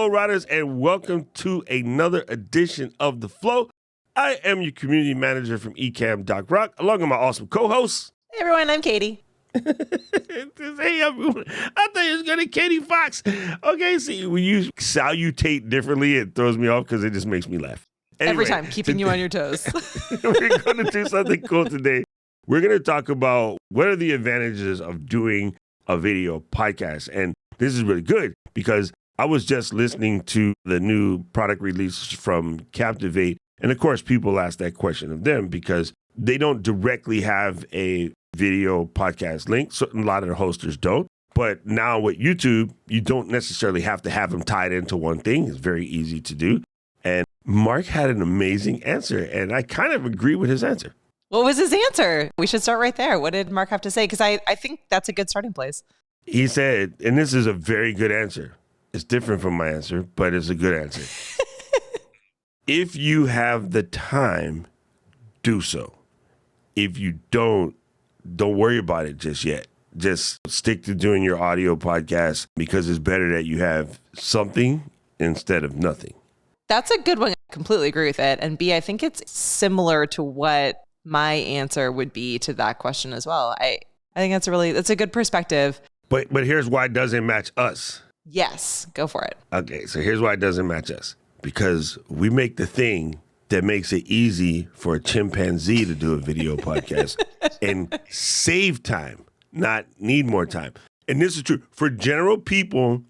Flow Riders, and welcome to another edition of The Flow. I am your community manager from Ecamm, Doc Rock, along with my awesome co-host. Hey everyone, I'm Katie. Hey everyone, I thought it was going to Katie Fawkes. Okay, see, when you salutate differently, it throws me off because it just makes me laugh. Anyway, Every time, keeping you on your toes. We're going to do something cool today. We're going to talk about what are the advantages of doing a video podcast. And this is really good because I was just listening to the new product release from Captivate. And of course, people ask that question of them because they don't directly have a video podcast link. So a lot of the hosters don't. But now with YouTube, you don't necessarily have to have them tied into one thing. It's very easy to do. And Mark had an amazing answer. And I kind of agree with his answer. What was his answer? We should start right there. What did Mark have to say? Because I think that's a good starting place. He said, and this is a very good answer. It's different from my answer, but it's a good answer. If you have the time, do so. If you don't worry about it just yet. Just stick to doing your audio podcast because it's better that you have something instead of nothing. That's a good one. I completely agree with it. And B, I think it's similar to what my answer would be to that question as well. I think that's a good perspective. But here's why it doesn't match us. Yes, go for it. Okay, so here's why it doesn't match us. Because we make the thing that makes it easy for a chimpanzee to do a video podcast and save time, not need more time. And this is true. For general people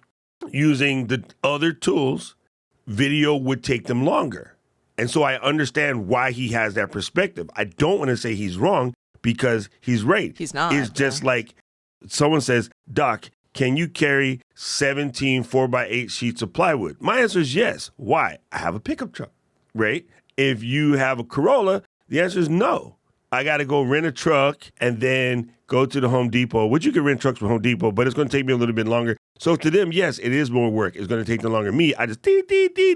using the other tools, video would take them longer. And so I understand why he has that perspective. I don't want to say he's wrong because he's right. He's not. It's just like someone says, Doc, can you carry 17 4x8 sheets of plywood? My answer is yes. Why? I have a pickup truck, right? If you have a Corolla, the answer is no. I got to go rent a truck and then go to the Home Depot, which you can rent trucks from Home Depot, but it's going to take me a little bit longer. So to them, yes, it is more work. It's going to take them longer. Me, I just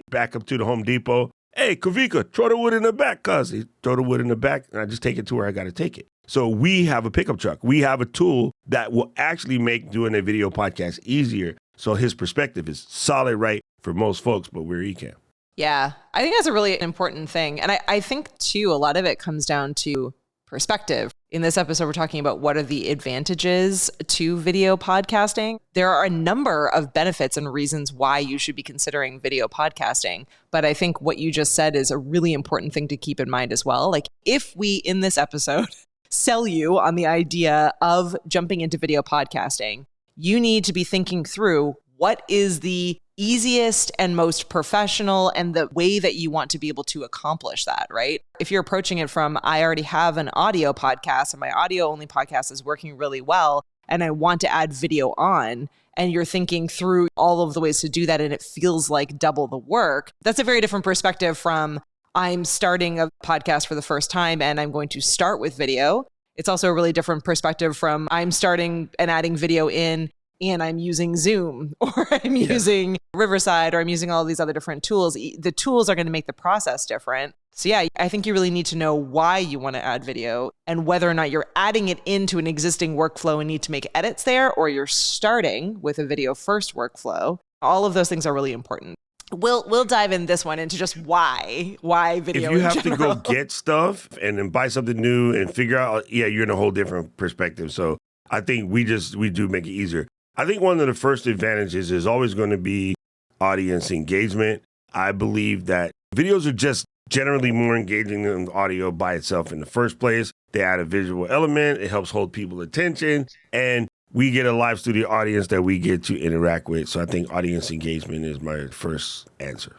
back up to the Home Depot. Hey, Kavika, throw the wood in the back, cuz. Throw the wood in the back, and I just take it to where I got to take it. So we have a pickup truck. We have a tool that will actually make doing a video podcast easier. So his perspective is solid right for most folks, but we're Ecamm. Yeah, I think that's a really important thing. And I think, too, a lot of it comes down to perspective. In this episode, we're talking about what are the advantages to video podcasting. There are a number of benefits and reasons why you should be considering video podcasting. But I think what you just said is a really important thing to keep in mind as well. Like if we, in this episode, sell you on the idea of jumping into video podcasting, you need to be thinking through what is the easiest and most professional and the way that you want to be able to accomplish that, right? If you're approaching it from, I already have an audio podcast and my audio only podcast is working really well and I want to add video on, and you're thinking through all of the ways to do that and it feels like double the work, that's a very different perspective from I'm starting a podcast for the first time and I'm going to start with video. It's also a really different perspective from I'm starting and adding video in and I'm using Zoom or I'm using Riverside or I'm using all these other different tools. The tools are going to make the process different. So yeah, I think you really need to know why you want to add video and whether or not you're adding it into an existing workflow and need to make edits there, or you're starting with a video first workflow. All of those things are really important. We'll dive in this one into just why video. If you have to go get stuff and then buy something new and figure out, you're in a whole different perspective. So I think we do make it easier. I think one of the first advantages is always going to be audience engagement. I believe that videos are just generally more engaging than audio by itself in the first place. They add a visual element. It helps hold people's attention. And we get a live studio audience that we get to interact with. So I think audience engagement is my first answer.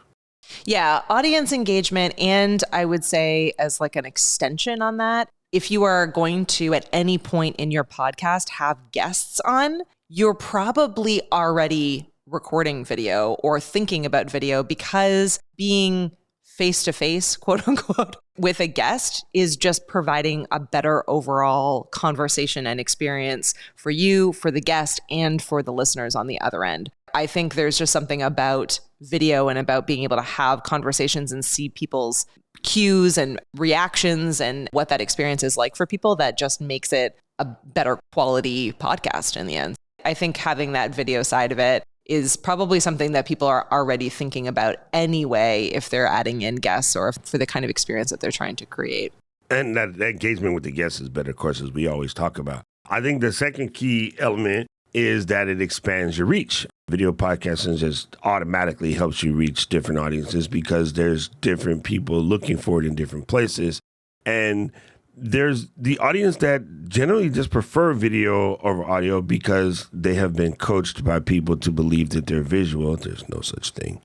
Yeah, audience engagement. And I would say as like an extension on that, if you are going to at any point in your podcast have guests on, you're probably already recording video or thinking about video because being face-to-face, quote unquote, with a guest is just providing a better overall conversation and experience for you, for the guest, and for the listeners on the other end. I think there's just something about video and about being able to have conversations and see people's cues and reactions and what that experience is like for people that just makes it a better quality podcast in the end. I think having that video side of it is probably something that people are already thinking about anyway if they're adding in guests or for the kind of experience that they're trying to create. And that engagement with the guests is better, of course, as we always talk about. I think the second key element is that it expands your reach. Video podcasting just automatically helps you reach different audiences because there's different people looking for it in different places. And there's the audience that generally just prefer video over audio because they have been coached by people to believe that they're visual. There's no such thing.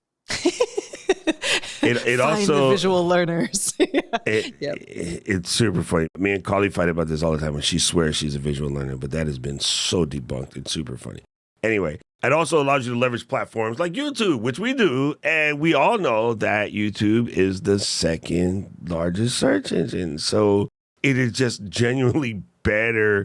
It Find also the visual learners. It's super funny. Me and Carly fight about this all the time when she swears she's a visual learner, but that has been so debunked. It's super funny. Anyway, it also allows you to leverage platforms like YouTube, which we do. And we all know that YouTube is the second largest search engine. So it is just genuinely better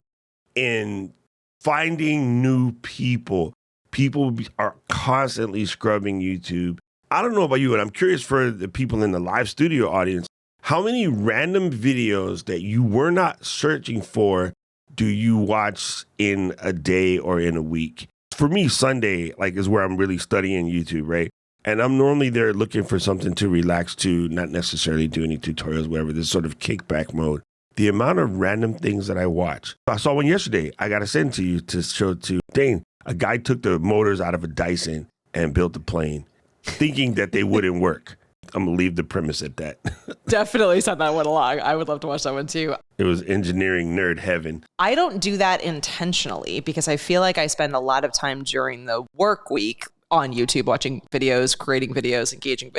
in finding new people. People are constantly scrubbing YouTube. I don't know about you, and I'm curious for the people in the live studio audience, how many random videos that you were not searching for do you watch in a day or in a week? For me, Sunday is where I'm really studying YouTube, right? And I'm normally there looking for something to relax to, not necessarily do any tutorials, whatever, this sort of kickback mode. The amount of random things that I watch. I saw one yesterday. I got to send to you to show to Dane. A guy took the motors out of a Dyson and built a plane, thinking that they wouldn't work. I'm going to leave the premise at that. Definitely send that one along. I would love to watch that one too. It was engineering nerd heaven. I don't do that intentionally because I feel like I spend a lot of time during the work week on YouTube watching videos, creating videos, engaging,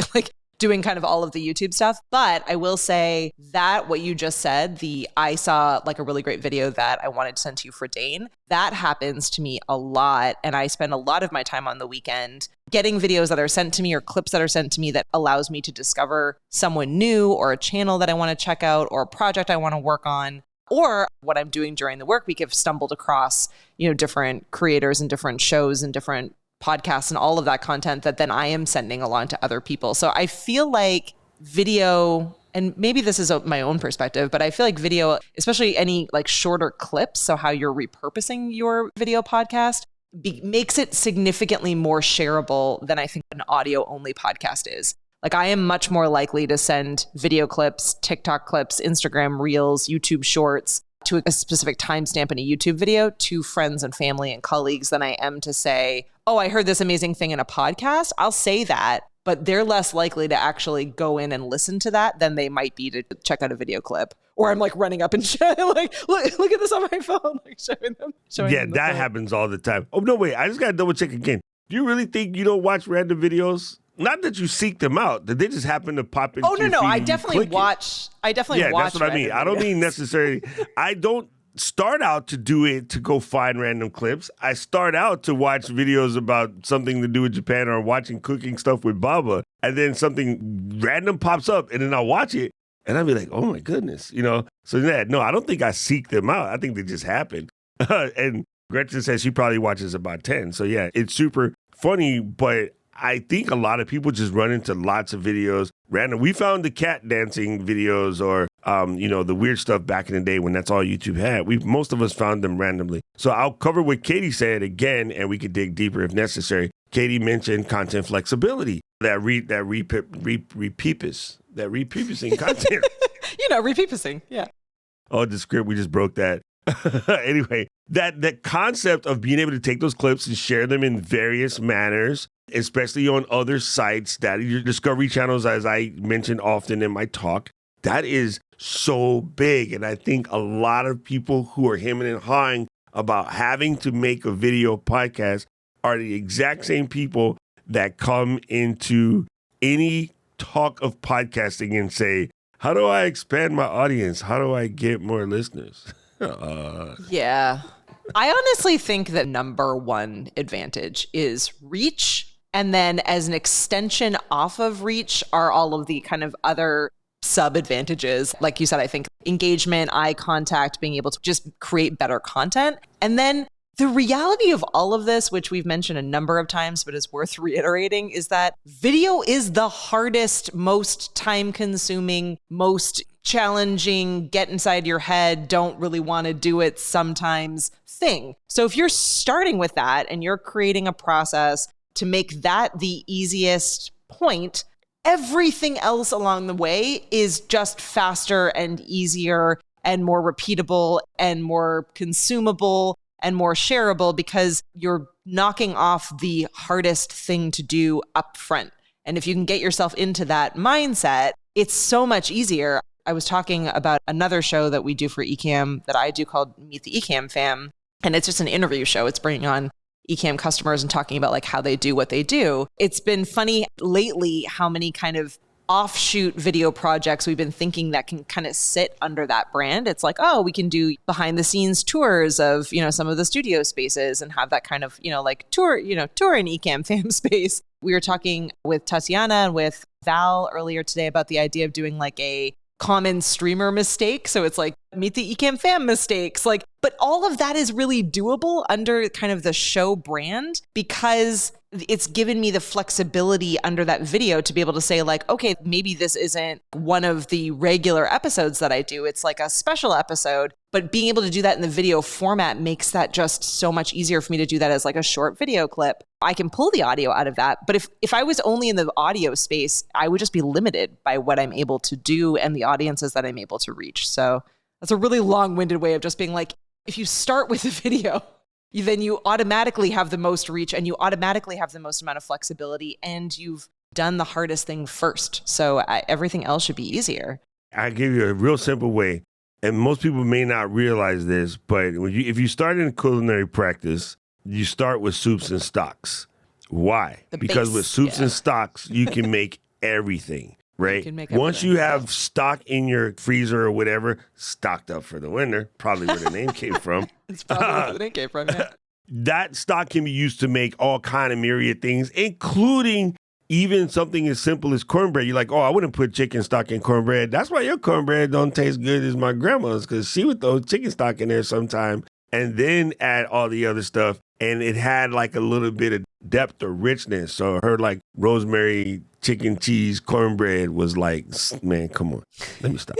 doing kind of all of the YouTube stuff. But I will say that what you just said, I saw a really great video that I wanted to send to you for Dane. That happens to me a lot. And I spend a lot of my time on the weekend getting videos that are sent to me or clips that are sent to me that allows me to discover someone new or a channel that I want to check out or a project I want to work on. Or what I'm doing during the work week, I've stumbled across, different creators and different shows and different podcasts and all of that content that then I am sending along to other people. So I feel like video, and maybe this is my own perspective, but I feel like video, especially any shorter clips, so how you're repurposing your video podcast, makes it significantly more shareable than I think an audio only podcast is. I am much more likely to send video clips, TikTok clips, Instagram Reels, YouTube Shorts to a specific timestamp in a YouTube video to friends and family and colleagues than I am to say, oh, I heard this amazing thing in a podcast. I'll say that, but they're less likely to actually go in and listen to that than they might be to check out a video clip. Or I'm running up and showing, look at this on my phone, showing them. Yeah, that happens all the time. Oh, no, wait, I just got to double check again. Do you really think you don't watch random videos? Not that you seek them out, that they just happen to pop into your feed. I definitely watch. Yeah, that's what I mean. I don't mean necessarily. I don't start out to do it to go find random clips. I start out to watch videos about something to do with Japan or watching cooking stuff with Baba, and then something random pops up, and then I'll watch it, and I'll be like, oh my goodness, So no, I don't think I seek them out. I think they just happen. And Gretchen says she probably watches about 10. So yeah, it's super funny, but I think a lot of people just run into lots of videos random. We found the cat dancing videos or, the weird stuff back in the day when that's all YouTube had. Most of us found them randomly. So I'll cover what Katie said again, and we could dig deeper if necessary. Katie mentioned content flexibility, repurposing content. Repurposing. Yeah. Oh, the script, we just broke that. Anyway, that concept of being able to take those clips and share them in various manners, especially on other sites, that your discovery channels, as I mentioned often in my talk, that is so big. And I think a lot of people who are hemming and hawing about having to make a video podcast are the exact same people that come into any talk of podcasting and say, how do I expand my audience? How do I get more listeners? Yeah. I honestly think that number one advantage is reach. And then as an extension off of reach are all of the kind of other sub advantages. Like you said, I think engagement, eye contact, being able to just create better content. And then the reality of all of this, which we've mentioned a number of times, but is worth reiterating, is that video is the hardest, most time consuming, most challenging, get inside your head, don't really want to do it sometimes thing. So if you're starting with that and you're creating a process to make that the easiest point, everything else along the way is just faster and easier and more repeatable and more consumable and more shareable because you're knocking off the hardest thing to do up front. And if you can get yourself into that mindset, it's so much easier. I was talking about another show that we do for Ecamm that I do called Meet the Ecamm Fam. And it's just an interview show. It's bringing on Ecamm customers and talking about like how they do what they do. It's been funny lately how many kind of offshoot video projects we've been thinking that can kind of sit under that brand. It's like, oh, we can do behind the scenes tours of, some of the studio spaces and have that kind of, like tour in Ecamm Fam space. We were talking with Tatiana and with Val earlier today about the idea of doing like a common streamer mistake. So it's like Meet the Ecamm Fam mistakes, but all of that is really doable under kind of the show brand because it's given me the flexibility under that video to be able to say like, okay, maybe this isn't one of the regular episodes that I do. It's like a special episode, but being able to do that in the video format makes that just so much easier for me to do that as like a short video clip. I can pull the audio out of that. But if I was only in the audio space, I would just be limited by what I'm able to do and the audiences that I'm able to reach. So that's a really long-winded way of just being like, if you start with a video, then you automatically have the most reach and you automatically have the most amount of flexibility and you've done the hardest thing first. So everything else should be easier. I give you a real simple way, and most people may not realize this, but if you start in culinary practice, you start with soups and stocks. Why? Because with soups and stocks, you can make everything. Right? Once you have stock in your freezer or whatever, stocked up for the winter, probably where the name came from. It's probably where the name came from, yeah. That stock can be used to make all kind of myriad things, including even something as simple as cornbread. You're like, oh, I wouldn't put chicken stock in cornbread. That's why your cornbread don't taste good as my grandma's, because she would throw chicken stock in there sometime and then add all the other stuff. And it had like a little bit of depth or richness. So her like rosemary chicken cheese cornbread was like, man, come on. Let me stop.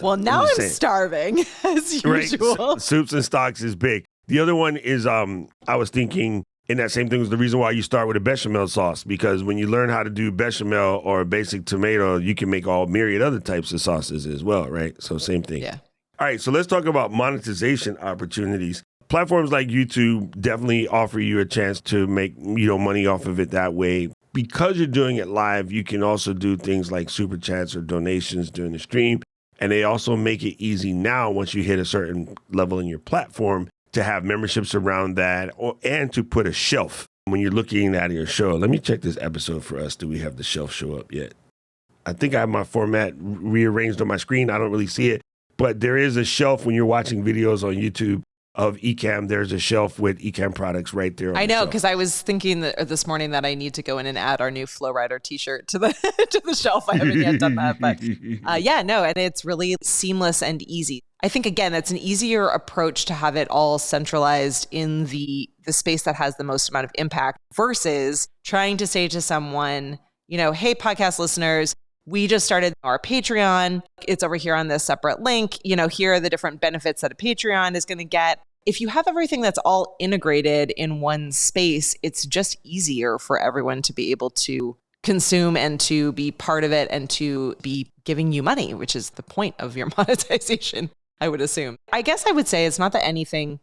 Well, now I'm starving as usual. Right? Soups and stocks is big. The other one is I was thinking in that same thing was the reason why you start with a bechamel sauce, because when you learn how to do bechamel or a basic tomato, you can make all myriad other types of sauces as well, right? So same thing. Yeah. All right, so let's talk about monetization opportunities. Platforms like YouTube definitely offer you a chance to make, money off of it that way. Because you're doing it live, you can also do things like super chats or donations during the stream. And they also make it easy now, once you hit a certain level in your platform, to have memberships around that and to put a shelf when you're looking at your show. Let me check this episode for us. Do we have the shelf show up yet? I think I have my format rearranged on my screen. I don't really see it. But there is a shelf when you're watching videos on YouTube of Ecamm. There's a shelf with Ecamm products right there. I know, because I was thinking this morning that I need to go in and add our new Flowrider t-shirt to the to the shelf. I haven't yet done that, but and it's really seamless and easy. I think, again, that's an easier approach to have it all centralized in the space that has the most amount of impact versus trying to say to someone, hey, podcast listeners, we just started our Patreon. It's over here on this separate link. Here are the different benefits that a Patreon is going to get. If you have everything that's all integrated in one space, it's just easier for everyone to be able to consume and to be part of it and to be giving you money, which is the point of your monetization, I would assume. I guess I would say it's not that anything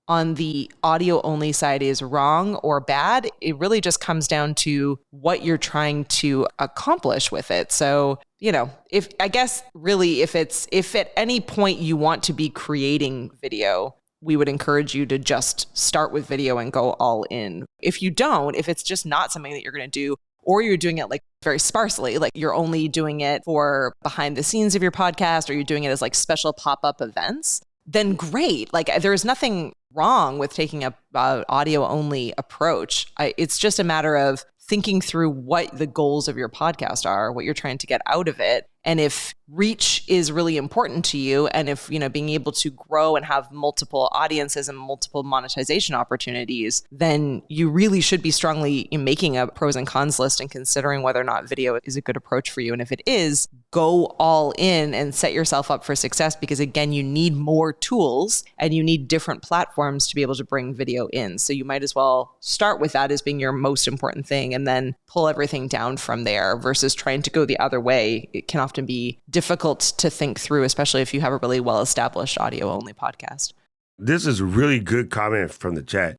on the audio only side is wrong or bad. It really just comes down to what you're trying to accomplish with it. So, if at any point you want to be creating video, we would encourage you to just start with video and go all in. If you don't, if it's just not something that you're going to do, or you're doing it like very sparsely, like you're only doing it for behind the scenes of your podcast, or you're doing it as like special pop-up events, then great. Like there's nothing wrong with taking a audio only approach. It's just a matter of thinking through what the goals of your podcast are, what you're trying to get out of it. And if reach is really important to you, and if, being able to grow and have multiple audiences and multiple monetization opportunities, then you really should be strongly making a pros and cons list and considering whether or not video is a good approach for you. And if it is, go all in and set yourself up for success, because again, you need more tools and you need different platforms to be able to bring video in. So you might as well start with that as being your most important thing and then pull everything down from there, versus trying to go the other way. It can often be difficult to think through, especially if you have a really well-established audio-only podcast. This is a really good comment from the chat.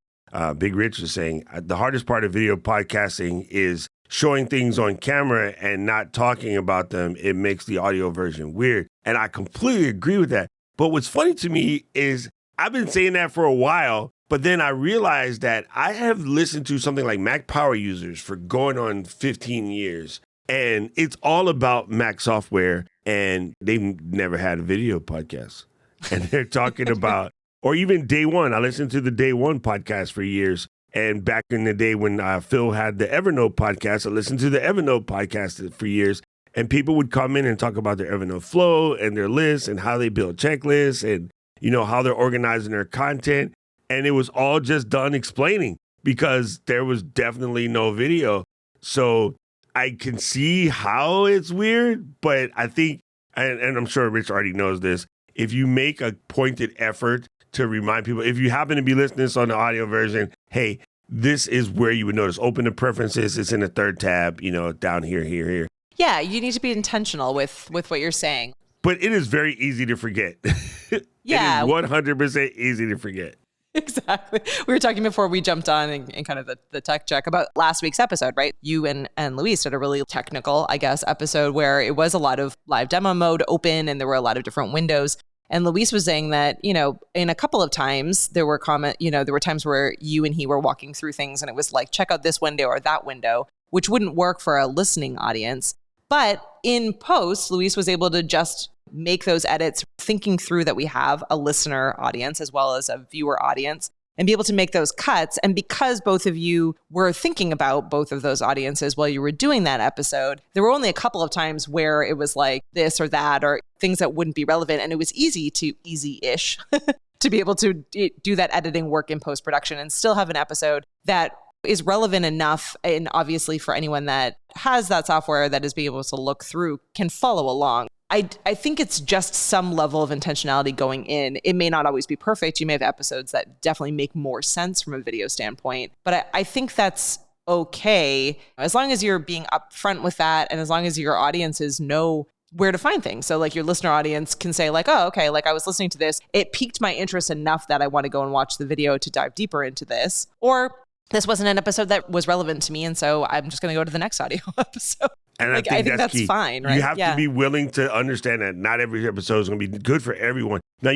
Big Rich is saying, the hardest part of video podcasting is showing things on camera and not talking about them. It makes the audio version weird. And I completely agree with that. But what's funny to me is I've been saying that for a while, but then I realized that I have listened to something like Mac Power Users for going on 15 years. And it's all about Mac software, and they've never had a video podcast. And they're talking about, or even Day One. I listened to the Day One podcast for years. And back in the day when Phil had the Evernote podcast, I listened to the Evernote podcast for years. And people would come in and talk about their Evernote flow and their lists and how they build checklists and, how they're organizing their content. And it was all just done explaining, because there was definitely no video. So I can see how it's weird, but I think, and I'm sure Rich already knows this, if you make a pointed effort to remind people, if you happen to be listening on the audio version, hey, this is where you would notice. Open the preferences. It's in the third tab, down here. Yeah, you need to be intentional with what you're saying. But it is very easy to forget. Yeah. It is 100% easy to forget. Exactly. We were talking before we jumped on in kind of the tech check about last week's episode, right? You and Luis did a really technical, I guess, episode where it was a lot of live demo mode open and there were a lot of different windows. And Luis was saying that, in a couple of times there were there were times where you and he were walking through things and it was like, check out this window or that window, which wouldn't work for a listening audience. But in post, Luis was able to just make those edits, thinking through that we have a listener audience as well as a viewer audience, and be able to make those cuts. And because both of you were thinking about both of those audiences while you were doing that episode, there were only a couple of times where it was like this or that, or things that wouldn't be relevant. And it was easy-ish to be able to do that editing work in post-production and still have an episode that is relevant enough. And obviously for anyone that has that software that is being able to look through can follow along. I think it's just some level of intentionality going in. It may not always be perfect. You may have episodes that definitely make more sense from a video standpoint, but I think that's okay as long as you're being upfront with that and as long as your audiences know where to find things. So like your listener audience can say like, oh, okay, like I was listening to this. It piqued my interest enough that I want to go and watch the video to dive deeper into this. Or this wasn't an episode that was relevant to me, and so I'm just going to go to the next audio episode. And I think that's key. fine, right? You have to be willing to understand that not every episode is going to be good for everyone. Now,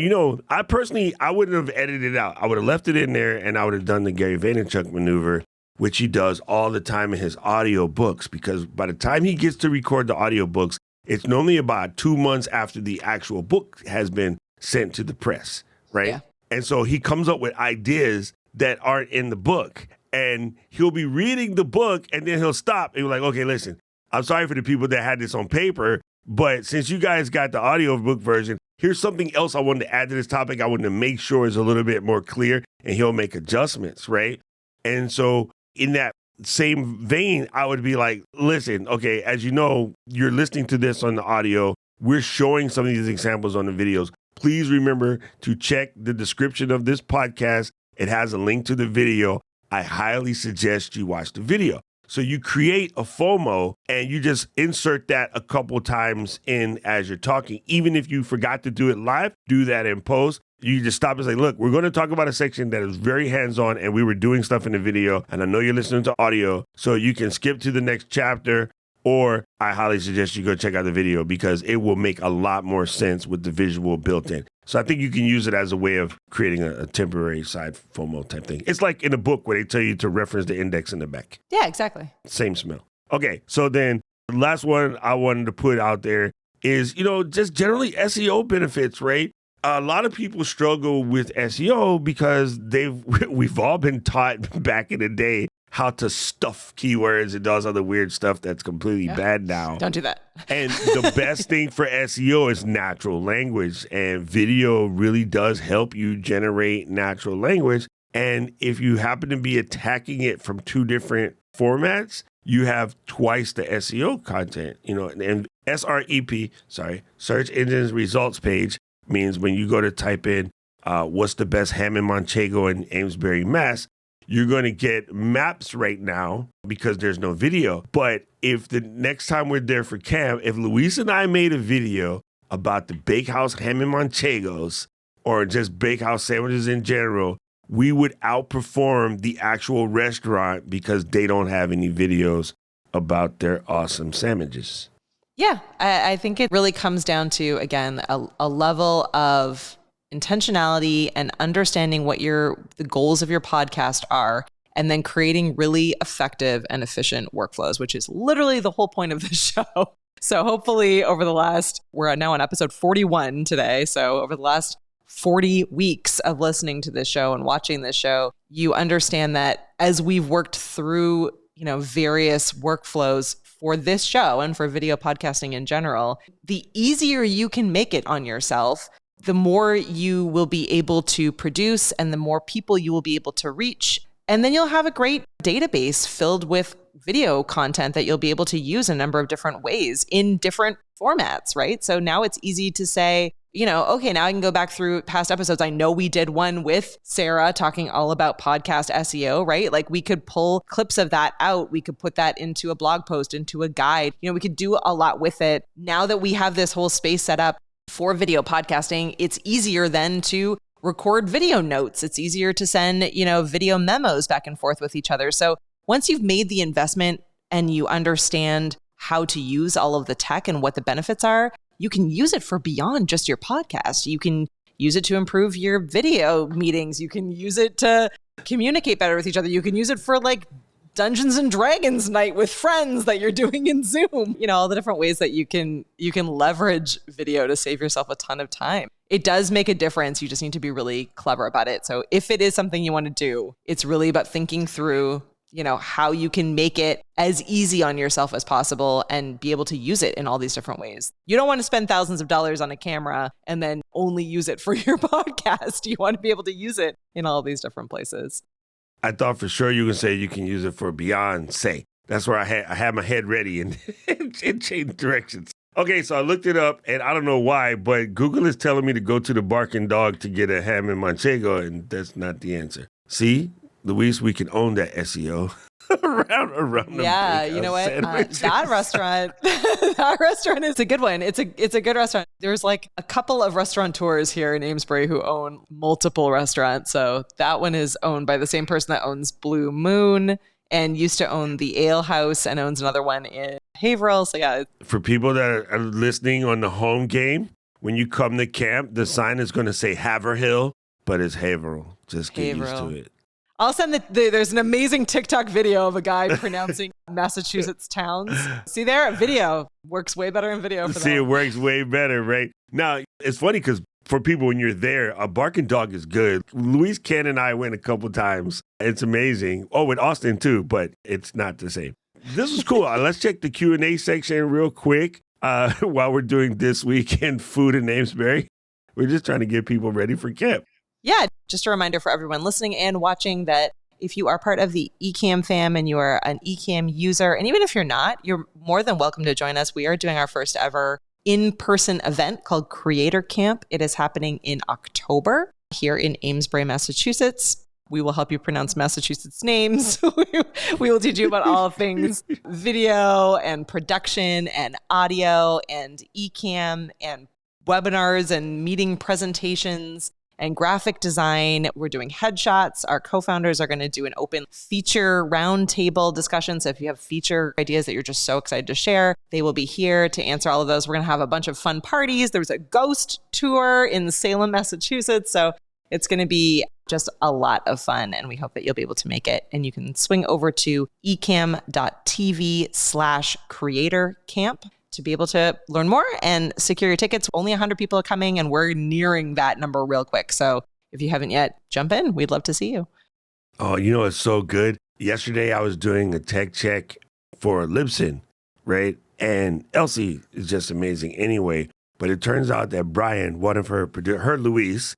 I wouldn't have edited it out. I would have left it in there, and I would have done the Gary Vaynerchuk maneuver, which he does all the time in his audio books, because by the time he gets to record the audio books, it's normally about 2 months after the actual book has been sent to the press, right? Yeah. And so he comes up with ideas that aren't in the book, and he'll be reading the book, and then he'll stop and be like, okay, listen, I'm sorry for the people that had this on paper, but since you guys got the audio book version, here's something else I wanted to add to this topic. I wanted to make sure it's a little bit more clear, and he'll make adjustments, right? And so in that same vein, I would be like, listen, okay, as you know, you're listening to this on the audio. We're showing some of these examples on the videos. Please remember to check the description of this podcast. It has a link to the video. I highly suggest you watch the video. So you create a FOMO and you just insert that a couple times in as you're talking. Even if you forgot to do it live, do that in post. You just stop and say, look, we're going to talk about a section that is very hands-on and we were doing stuff in the video. And I know you're listening to audio, so you can skip to the next chapter, or I highly suggest you go check out the video because it will make a lot more sense with the visual built in. So I think you can use it as a way of creating a temporary side FOMO type thing. It's like in a book where they tell you to reference the index in the back. Yeah, exactly. Same smell. Okay, so then the last one I wanted to put out there is, just generally SEO benefits, right? A lot of people struggle with SEO because we've all been taught back in the day how to stuff keywords and does other weird stuff that's completely bad now. Don't do that. And the best thing for SEO is natural language. And video really does help you generate natural language. And if you happen to be attacking it from two different formats, you have twice the SEO content. And SREP, search engines results page, means when you go to type in what's the best ham in Manchego in Amesbury, Mass., you're going to get maps right now because there's no video. But if the next time we're there for camp, if Luis and I made a video about the bakehouse ham and Manchegos or just bakehouse sandwiches in general, we would outperform the actual restaurant because they don't have any videos about their awesome sandwiches. Yeah, I think it really comes down to, again, a level of intentionality and understanding what the goals of your podcast are, and then creating really effective and efficient workflows, which is literally the whole point of the show. So hopefully we're now on episode 41 today. So over the last 40 weeks of listening to this show and watching this show, you understand that as we've worked through, various workflows for this show and for video podcasting in general, the easier you can make it on yourself, the more you will be able to produce and the more people you will be able to reach. And then you'll have a great database filled with video content that you'll be able to use in a number of different ways in different formats, right? So now it's easy to say, okay, now I can go back through past episodes. I know we did one with Sarah talking all about podcast SEO, right? Like we could pull clips of that out. We could put that into a blog post, into a guide. We could do a lot with it. Now that we have this whole space set up for video podcasting, it's easier then to record video notes. It's easier to send, video memos back and forth with each other. So once you've made the investment and you understand how to use all of the tech and what the benefits are, you can use it for beyond just your podcast. You can use it to improve your video meetings. You can use it to communicate better with each other. You can use it for Dungeons and Dragons night with friends that you're doing in Zoom. All the different ways that you can leverage video to save yourself a ton of time. It does make a difference. You just need to be really clever about it. So if it is something you want to do, it's really about thinking through, how you can make it as easy on yourself as possible and be able to use it in all these different ways. You don't want to spend thousands of dollars on a camera and then only use it for your podcast. You want to be able to use it in all these different places. I thought for sure you would say you can use it for Beyonce. That's where I had my head ready and it changed directions. Okay, so I looked it up, and I don't know why, but Google is telling me to go to the Barking Dog to get a ham and manchego, and that's not the answer. See, Luis, we can own that SEO. around the yeah, you know what? That restaurant is a good one. It's a good restaurant. There's a couple of restaurateurs here in Amesbury who own multiple restaurants. So that one is owned by the same person that owns Blue Moon and used to own the Ale House and owns another one in Haverhill. So yeah. For people that are listening on the home game, when you come to camp, the sign is going to say Haverhill, but it's Haverhill. Just get used to it. I'll send there's an amazing TikTok video of a guy pronouncing Massachusetts towns. See there? Video works way better in video for that. See, it works way better, right? Now, it's funny because for people when you're there, a Barking Dog is good. Luis, Ken, and I went a couple times. It's amazing. Oh, in Austin too, but it's not the same. This was cool. Let's check the Q&A section real quick while we're doing This Week in Food in Amesbury. We're just trying to get people ready for camp. Yeah, just a reminder for everyone listening and watching that if you are part of the Ecamm fam and you are an Ecamm user, and even if you're not, you're more than welcome to join us. We are doing our first ever in-person event called Creator Camp. It is happening in October here in Amesbury, Massachusetts. We will help you pronounce Massachusetts names. We will teach you about all things video and production and audio and Ecamm and webinars and meeting presentations and graphic design. We're doing headshots. Our co-founders are going to do an open feature roundtable discussion. So if you have feature ideas that you're just so excited to share, they will be here to answer all of those. We're going to have a bunch of fun parties. There's a ghost tour in Salem, Massachusetts. So it's going to be just a lot of fun, and we hope that you'll be able to make it. And you can swing over to ecamm.tv/creatorcamp to be able to learn more and secure your tickets. Only 100 people are coming, and we're nearing that number real quick. So if you haven't yet, jump in. We'd love to see you. Oh, it's so good. Yesterday, I was doing a tech check for Libsyn, right? And Elsie is just amazing anyway. But it turns out that Brian, one of her Luis,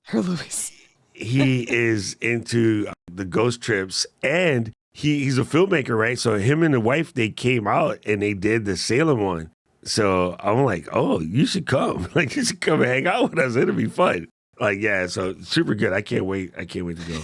he is into the ghost trips, and he's a filmmaker, right? So him and the wife, they came out and they did the Salem one. So I'm like, oh, you should come. Like, you should come and hang out with us. It'll be fun. Like, yeah, so super good. I can't wait to go.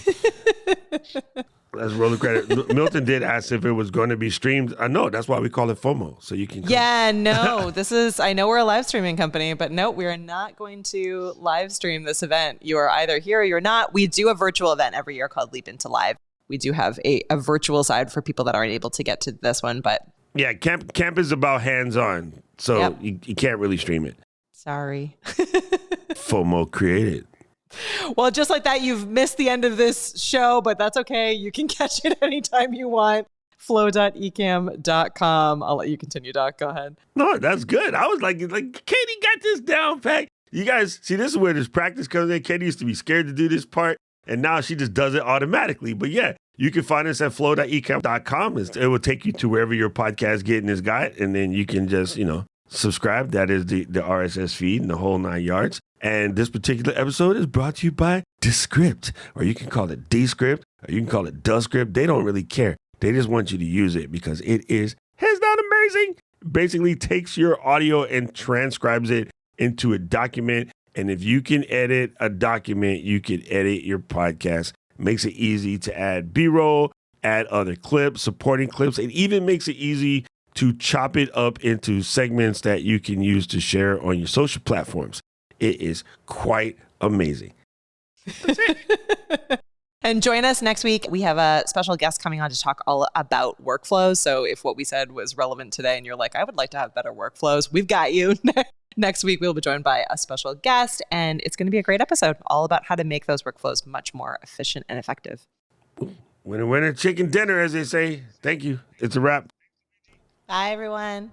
Let's roll the credit. Milton did ask if it was going to be streamed. I know, that's why we call it FOMO, so you can come. Yeah, no, I know we're a live streaming company, but no, we are not going to live stream this event. You are either here or you're not. We do a virtual event every year called Leap Into Live. We do have a virtual side for people that aren't able to get to this one, but... Yeah, camp is about hands-on, so you can't really stream it. Sorry. FOMO created. Well, just like that, you've missed the end of this show, but that's okay. You can catch it anytime you want. flow.ecamm.com. I'll let you continue, Doc. Go ahead. No, that's good. I was like, Katie got this down pat. You guys, see, this is where this practice comes in. Katie used to be scared to do this part, and now she just does it automatically. But yeah, you can find us at flow.ecamm.com. It will take you to wherever your podcast getting this guide, and then you can just, subscribe. That is the RSS feed and the whole 9 yards. And this particular episode is brought to you by Descript, or you can call it Descript, or you can call it Descript. They don't really care. They just want you to use it because it is hands down amazing. Basically takes your audio and transcribes it into a document. And if you can edit a document, you can edit your podcast. Makes it easy to add B-roll, add other clips, supporting clips. It even makes it easy to chop it up into segments that you can use to share on your social platforms. It is quite amazing. And join us next week. We have a special guest coming on to talk all about workflows. So if what we said was relevant today and you're like, I would like to have better workflows, we've got you. Next week, we'll be joined by a special guest, and it's going to be a great episode all about how to make those workflows much more efficient and effective. Winner, winner, chicken dinner, as they say. Thank you. It's a wrap. Bye, everyone.